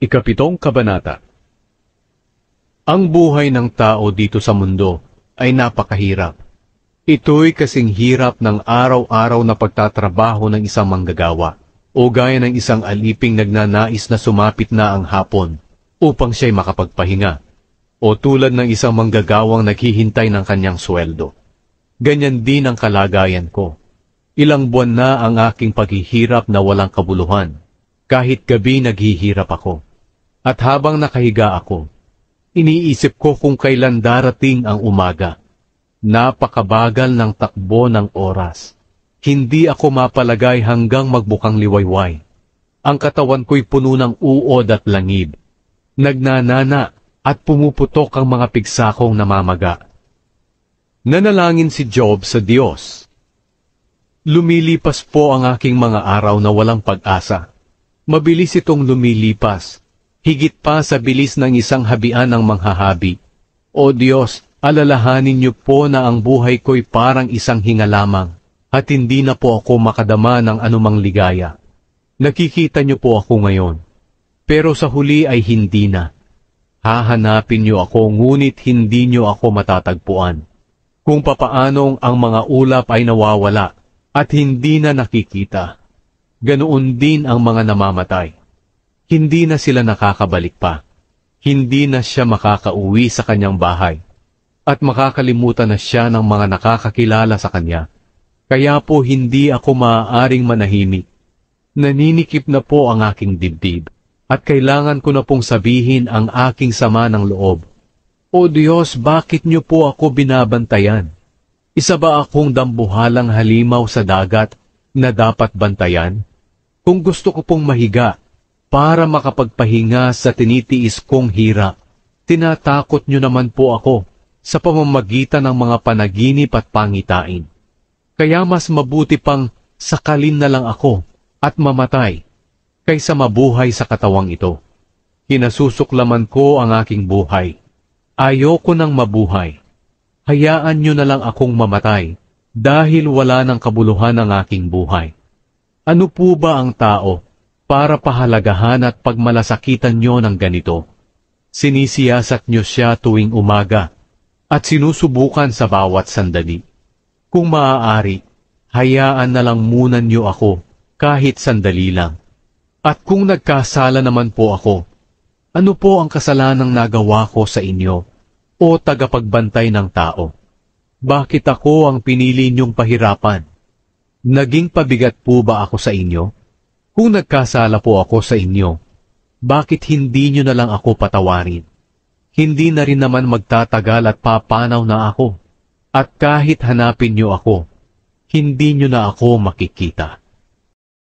Ikapitong Kabanata. Ang buhay ng tao dito sa mundo ay napakahirap. Ito'y kasing hirap ng araw-araw na pagtatrabaho ng isang manggagawa, o gaya ng isang aliping nagnanais na sumapit na ang hapon upang siya'y makapagpahinga, o tulad ng isang manggagawang naghihintay ng kanyang sweldo. Ganyan din ang kalagayan ko. Ilang buwan na ang aking paghihirap na walang kabuluhan. Kahit gabi naghihirap ako. At habang nakahiga ako, iniisip ko kung kailan darating ang umaga. Napakabagal ng takbo ng oras. Hindi ako mapalagay hanggang magbukang liwayway. Ang katawan ko'y puno ng uod at langib. Nagnanana at pumuputok ang mga pigsakong namamaga. Nanalangin si Job sa Diyos. Lumilipas po ang aking mga araw na walang pag-asa. Mabilis itong lumilipas. Higit pa sa bilis ng isang habian ng manghahabi. O Diyos, alalahanin niyo po na ang buhay ko'y parang isang hinga lamang, at hindi na po ako makadama ng anumang ligaya. Nakikita niyo po ako ngayon, pero sa huli ay hindi na. Hahanapin niyo ako, ngunit hindi niyo ako matatagpuan. Kung papaanong ang mga ulap ay nawawala, at hindi na nakikita, ganoon din ang mga namamatay. Hindi na sila nakakabalik pa. Hindi na siya makakauwi sa kanyang bahay. At makakalimutan na siya ng mga nakakakilala sa kanya. Kaya po hindi ako maaaring manahimik. Naninikip na po ang aking dibdib. At kailangan ko na pong sabihin ang aking sama ng loob. O Diyos, bakit niyo po ako binabantayan? Isa ba akong dambuhalang halimaw sa dagat na dapat bantayan? Kung gusto ko pong mahiga, para makapagpahinga sa tinitiis kong hirap, tinatakot niyo naman po ako sa pamamagitan ng mga panaginip at pangitain. Kaya mas mabuti pang sakalin na lang ako at mamatay, kaysa mabuhay sa katawang ito. Kinasusuklaman ko ang aking buhay. Ayoko nang mabuhay. Hayaan niyo na lang akong mamatay, dahil wala ng kabuluhan ang aking buhay. Ano po ba ang tao para pahalagahan at pagmalasakitan niyo ng ganito? Sinisiyasat niyo siya tuwing umaga at sinusubukan sa bawat sandali. Kung maaari, hayaan na lang muna niyo ako kahit sandali lang. At kung nagkasala naman po ako, ano po ang kasalanang nagawa ko sa inyo o tagapagbantay ng tao? Bakit ako ang pinili niyong pahirapan? Naging pabigat po ba ako sa inyo? Kung nagkasala po ako sa inyo, bakit hindi niyo na lang ako patawarin? Hindi na rin naman magtatagal at papanaw na ako. At kahit hanapin niyo ako, hindi niyo na ako makikita.